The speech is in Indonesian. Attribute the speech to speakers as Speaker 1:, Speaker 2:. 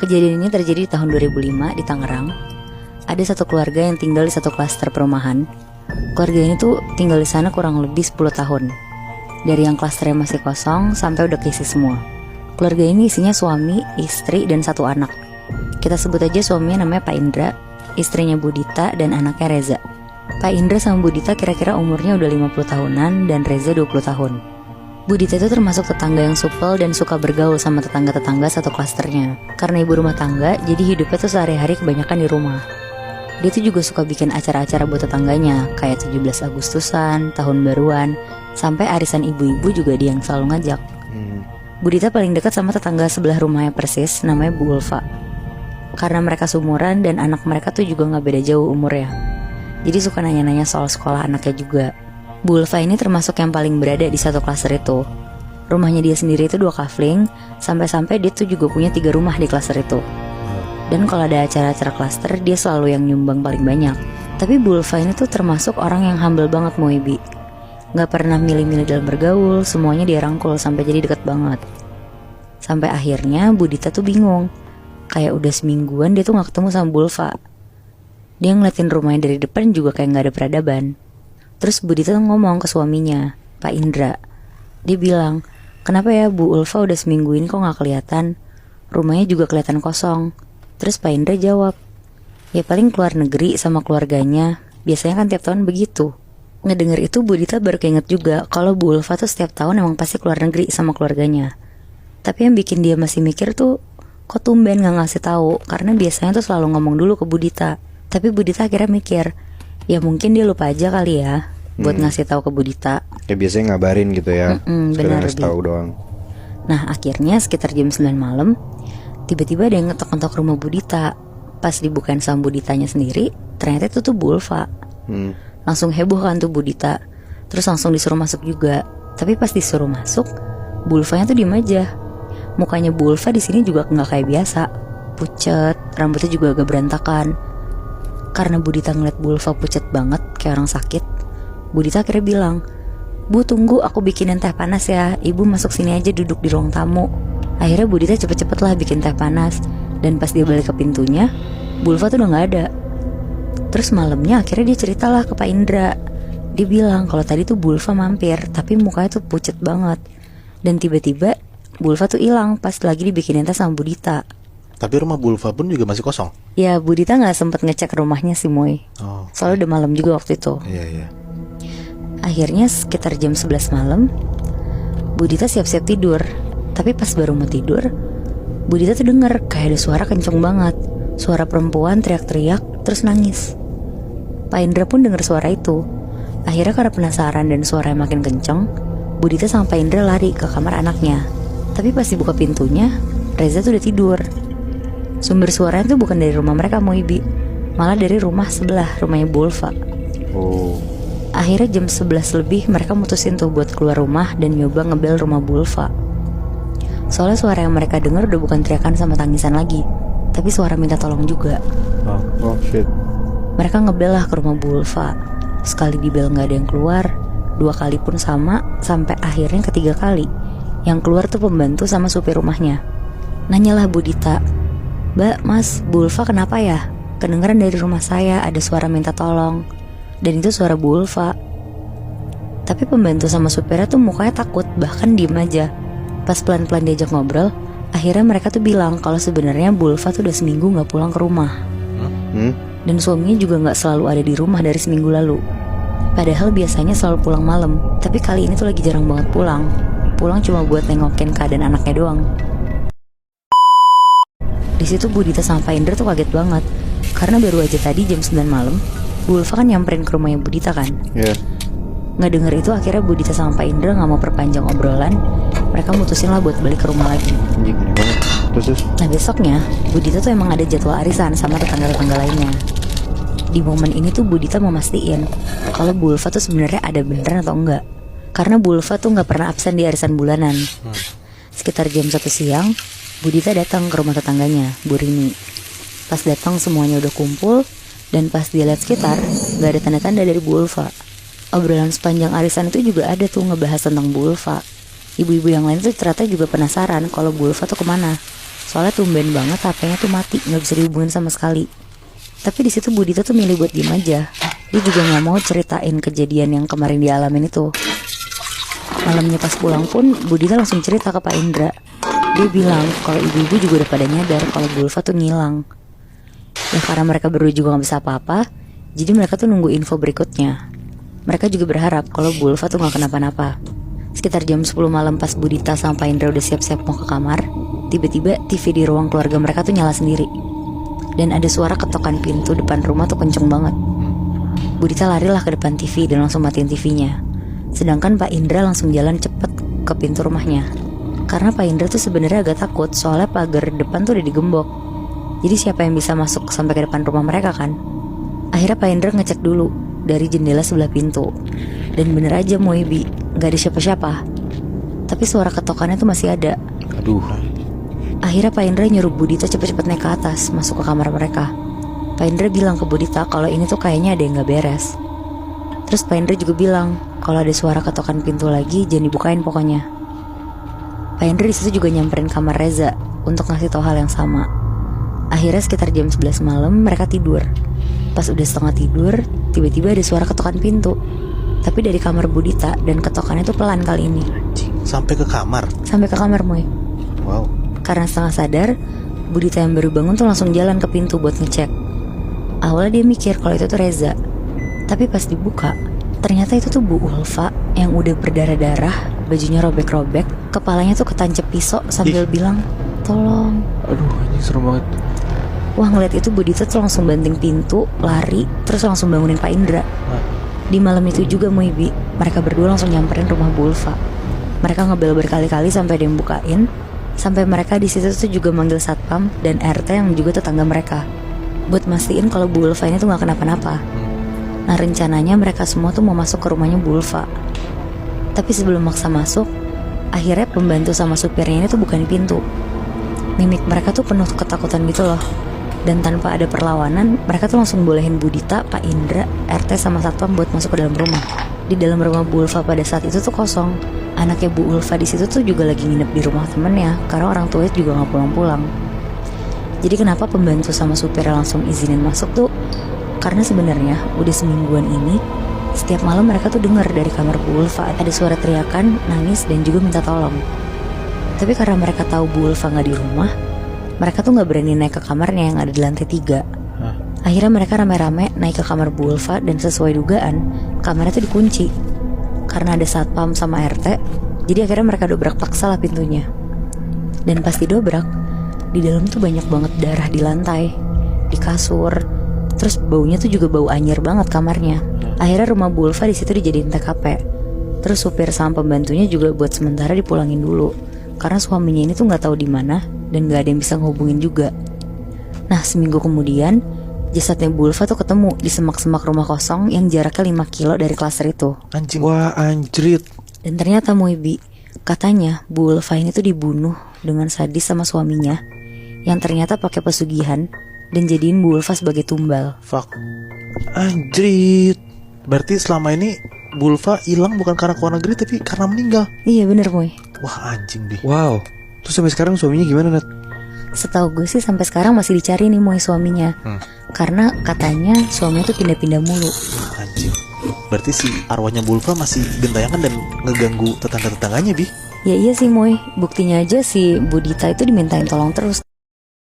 Speaker 1: Kejadian ini terjadi di tahun 2005 di Tangerang. Ada satu keluarga yang tinggal di satu klaster perumahan. Keluarga ini tuh tinggal di sana kurang lebih 10 tahun. Dari yang klasternya masih kosong sampai udah keisi semua. Keluarga ini isinya suami, istri, dan satu anak. Kita sebut aja suaminya namanya Pak Indra, istrinya Bu Dita, dan anaknya Reza. Pak Indra sama Bu Dita kira-kira umurnya udah 50 tahunan dan Reza 20 tahun. Bu Dita itu termasuk tetangga yang supel dan suka bergaul sama tetangga-tetangga satu klasternya. Karena ibu rumah tangga, jadi hidupnya tuh sehari-hari kebanyakan di rumah. Dia tuh juga suka bikin acara-acara buat tetangganya, kayak 17 Agustusan, tahun baruan, sampai arisan ibu-ibu juga dia yang selalu ngajak. Bu Dita paling dekat sama tetangga sebelah rumahnya persis, namanya Bu Ulfa. Karena mereka seumuran dan anak mereka tuh juga gak beda jauh umurnya. Jadi suka nanya-nanya soal sekolah anaknya juga. Bu Ulfa ini termasuk yang paling berada di satu klaster itu. Rumahnya dia sendiri itu 2 kafling, sampai-sampai dia tuh juga punya 3 rumah di klaster itu. Dan kalau ada acara-acara klaster, dia selalu yang nyumbang paling banyak. Tapi Bu Ulfa ini tuh termasuk orang yang humble banget Moebi. Gak pernah milih-milih dalam bergaul, semuanya dia rangkul sampai jadi deket banget. Sampai akhirnya Bu Dita tuh bingung. Kayak udah semingguan dia tuh gak ketemu sama Bu Ulfa. Dia ngeliatin rumahnya dari depan juga kayak gak ada peradaban. Terus Bu Dita tuh ngomong ke suaminya, Pak Indra. Dia bilang, kenapa ya Bu Ulfa udah seminggu ini kok gak kelihatan? Rumahnya juga kelihatan kosong. Terus Pak Indra jawab, ya paling keluar negeri sama keluarganya. Biasanya kan tiap tahun begitu. Ngedenger itu Bu Dita baru keinget juga kalau Bu Ulfa tuh setiap tahun emang pasti keluar negeri sama keluarganya. Tapi yang bikin dia masih mikir tuh, kok tumben gak ngasih tahu? Karena biasanya tuh selalu ngomong dulu ke Bu Dita. Tapi Bu Dita akhirnya mikir, ya mungkin dia lupa aja kali ya buat ngasih tahu ke Bu Dita.
Speaker 2: Ya biasanya ngabarin gitu ya.
Speaker 1: Benar,
Speaker 2: ngasih tahu doang.
Speaker 1: Nah akhirnya sekitar jam 9 malam, tiba-tiba ada yang ngetok-ngetok rumah Bu Dita. Pas dibukain sama Bu Ditanya sendiri, ternyata itu tuh Bu Ulfa. Langsung heboh kan tuh Bu Dita. Terus langsung disuruh masuk juga. Tapi pas disuruh masuk, Bu Ulfanya tuh diem aja. Mukanya Bu Ulfa di sini juga nggak kayak biasa, pucet, rambutnya juga agak berantakan. Karena Bu Dita ngeliat Bu Ulfa pucet banget kayak orang sakit, Bu Dita akhirnya bilang, Bu tunggu aku bikinin teh panas ya, ibu masuk sini aja duduk di ruang tamu. Akhirnya Bu Dita cepet-cepet lah bikin teh panas. Dan pas dia balik ke pintunya, Bu Ulfa tuh udah gak ada. Terus malamnya akhirnya dia ceritalah ke Pak Indra. Dia bilang kalau tadi tuh Bu Ulfa mampir, tapi mukanya tuh pucet banget. Dan tiba-tiba Bu Ulfa tuh hilang pas lagi dibikinin teh sama Bu Dita.
Speaker 3: Tapi rumah Bu Ulfa pun juga masih kosong.
Speaker 1: Ya Bu Dita gak sempet ngecek rumahnya sih Moy. Soalnya udah malam juga waktu itu.
Speaker 3: Iya.
Speaker 1: Akhirnya sekitar jam 11 malam, Bu Dita siap-siap tidur. Tapi pas baru mau tidur, Bu Dita tuh denger kayak ada suara kenceng banget. Suara perempuan teriak-teriak terus nangis. Pak Indra pun denger suara itu. Akhirnya karena penasaran dan suaranya makin kenceng, Bu Dita sama Pak Indra lari ke kamar anaknya. Tapi pas dibuka pintunya, Reza tuh udah tidur. Sumber suaranya tuh bukan dari rumah mereka Moibi, malah dari rumah sebelah, rumahnya Bu Ulfa. Akhirnya jam 11 lebih mereka mutusin tuh buat keluar rumah dan nyoba ngebel rumah Bu Ulfa. Soalnya suara yang mereka denger udah bukan teriakan sama tangisan lagi, tapi suara minta tolong juga.
Speaker 2: Oh shit.
Speaker 1: Mereka ngebel lah ke rumah Bu Ulfa. Sekali dibel gak ada yang keluar, 2 kali pun sama, sampai akhirnya ketiga kali. Yang keluar tuh pembantu sama supir rumahnya. Nanyalah Bu Dita, Mbak, Mas, Bu Ulfa kenapa ya? Kedengeran dari rumah saya ada suara minta tolong. Dan itu suara Bu Ulfa. Tapi pembantu sama supirnya tuh mukanya takut, bahkan diem aja. Pas pelan-pelan diajak ngobrol, akhirnya mereka tuh bilang kalau sebenarnya Bu Ulfa tuh udah seminggu gak pulang ke rumah. Dan suaminya juga gak selalu ada di rumah dari seminggu lalu. Padahal biasanya selalu pulang malam, tapi kali ini tuh lagi jarang banget pulang. Pulang cuma buat nengokin keadaan anaknya doang. Di situ Bu Dita sama Pak Indra tuh kaget banget. Karena baru aja tadi jam 9 malam, Bu Ulfa kan nyamperin ke rumahnya Bu Dita kan. Nggak denger itu akhirnya Bu Dita sama Pak Indra gak mau perpanjang obrolan. Mereka mutusin lah buat balik ke rumah lagi.
Speaker 2: Anjing gini banget. Terus
Speaker 1: Nah besoknya Bu Dita tuh emang ada jadwal arisan sama tetangga-tetangga lainnya. Di momen ini tuh Bu Dita mau mastiin kalau Bu Ulfa tuh sebenarnya ada beneran atau enggak. Karena Bu Ulfa tuh gak pernah absen di arisan bulanan. Sekitar jam 1 siang, Bu Dita datang ke rumah tetangganya, Bu Rini. Pas datang semuanya udah kumpul, dan pas dia lihat sekitar, gak ada tanda-tanda dari Bu Ulfa. Obrolan sepanjang arisan itu juga ada tuh ngebahas tentang Bu Ulfa. Ibu-ibu yang lain tuh ternyata juga penasaran kalau Bu Ulfa tuh kemana. Soalnya tumben banget HP-nya tuh mati, nggak bisa dihubungin sama sekali. Tapi di situ Budita tuh milih buat diem aja. Dia juga nggak mau ceritain kejadian yang kemarin dialamin itu. Malamnya pas pulang pun Budita langsung cerita ke Pak Indra. Dia bilang kalau ibu-ibu juga udah pada nyadar kalau Bu Ulfa tuh ngilang. Ya karena mereka berdua juga gak bisa apa-apa, jadi mereka tuh nunggu info berikutnya. Mereka juga berharap kalau Bu Ulfa tuh gak kenapa-napa. Sekitar jam 10 malam pas Budita sama Pak Indra udah siap-siap mau ke kamar, tiba-tiba TV di ruang keluarga mereka tuh nyala sendiri. Dan ada suara ketokan pintu depan rumah tuh kenceng banget. Budita larilah ke depan TV dan langsung matiin TV-nya. Sedangkan Pak Indra langsung jalan cepet ke pintu rumahnya. Karena Pak Indra tuh sebenarnya agak takut soalnya pagar depan tuh udah digembok. Jadi siapa yang bisa masuk sampai ke depan rumah mereka kan? Akhirnya Pak Indra ngecek dulu dari jendela sebelah pintu. Dan bener aja Moebi, gak ada siapa-siapa. Tapi suara ketokannya tuh masih ada.
Speaker 3: Aduh.
Speaker 1: Akhirnya Pak Indra nyuruh Budita cepet-cepet naik ke atas, masuk ke kamar mereka. Pak Indra bilang ke Budita kalau ini tuh kayaknya ada yang gak beres. Terus Pak Indra juga bilang kalau ada suara ketokan pintu lagi jangan dibukain pokoknya. Pak Indra disitu juga nyamperin kamar Reza untuk ngasih tahu hal yang sama. Akhirnya sekitar jam 11 malam mereka tidur. Pas udah setengah tidur, tiba-tiba ada suara ketokan pintu. Tapi dari kamar Budita dan ketokannya tuh pelan kali ini.
Speaker 3: Sampai ke kamar.
Speaker 1: Sampai ke kamar Moy.
Speaker 3: Wow.
Speaker 1: Karena setengah sadar, Budita yang baru bangun tuh langsung jalan ke pintu buat ngecek. Awalnya dia mikir kalau itu tuh Reza. Tapi pas dibuka, ternyata itu tuh Bu Ulfa yang udah berdarah-darah, bajunya robek-robek, kepalanya tuh ketancep pisau sambil bilang, "Tolong."
Speaker 2: Aduh, ini serem banget.
Speaker 1: Wah, ngeliat itu Budita tuh langsung banting pintu, lari, terus langsung bangunin Pak Indra. Di malam itu juga Moebi, mereka berdua langsung nyamperin rumah Bu Ulfa. Mereka ngebel berkali-kali sampai ada yang bukain. Sampai mereka di situ tuh juga manggil satpam dan RT yang juga tetangga mereka, buat mastiin kalau Bu Ulfa ini tuh gak kenapa-napa. Nah rencananya mereka semua tuh mau masuk ke rumahnya Bu Ulfa. Tapi sebelum maksa masuk, akhirnya pembantu sama supirnya ini tuh bukain pintu. Mimik mereka tuh penuh ketakutan gitu loh. Dan tanpa ada perlawanan, mereka tuh langsung bolehin Budita, Pak Indra, RT sama satpam buat masuk ke dalam rumah. Di dalam rumah Bu Ulfa pada saat itu tuh kosong. Anaknya Bu Ulfa di situ tuh juga lagi nginep di rumah temennya, karena orang tuanya juga nggak pulang-pulang. Jadi kenapa pembantu sama supirnya langsung izinin masuk tuh? Karena sebenarnya udah semingguan ini, setiap malam mereka tuh dengar dari kamar Bu Ulfa ada suara teriakan, nangis dan juga minta tolong. Tapi karena mereka tahu Bu Ulfa nggak di rumah, mereka tuh nggak berani naik ke kamarnya yang ada di lantai 3. Akhirnya mereka rame-rame naik ke kamar Bu Ulfa dan sesuai dugaan, kamarnya tuh dikunci. Karena ada satpam sama RT, jadi akhirnya mereka dobrak paksa lah pintunya. Dan pas didobrak, di dalam tuh banyak banget darah di lantai, di kasur. Terus baunya tuh juga bau anyir banget kamarnya. Akhirnya rumah Bu Ulfa di situ dijadiin TKP. Terus supir sama pembantunya juga buat sementara dipulangin dulu, karena suaminya ini tuh nggak tahu di mana dan nggak ada yang bisa ngehubungin juga. Nah seminggu kemudian, jasadnya Bu Ulfa tuh ketemu di semak-semak rumah kosong yang jaraknya 5 kilo dari klaster itu.
Speaker 3: Anjing.
Speaker 2: Wah, anjrit.
Speaker 1: Dan ternyata Moebi, katanya Bu Ulfa ini tuh dibunuh dengan sadis sama suaminya, yang ternyata pakai pesugihan dan jadiin Bu Ulfa sebagai tumbal.
Speaker 3: Fuck. Anjrit. Berarti selama ini Bu Ulfa hilang bukan karena keluar negeri tapi karena meninggal.
Speaker 1: Iya bener Moy.
Speaker 3: Wah anjing deh.
Speaker 2: Wow. Terus sampai sekarang suaminya gimana, Nat?
Speaker 1: Setahu gue sih sampai sekarang masih dicari nih Moy suaminya. Karena katanya suaminya tuh pindah-pindah mulu.
Speaker 3: Wah, anjing. Berarti si arwahnya Bu Ulfa masih gentayangan dan ngeganggu tetangga-tetangganya, Bi.
Speaker 1: Ya iya sih Moy, buktinya aja si Budita itu dimintain tolong terus.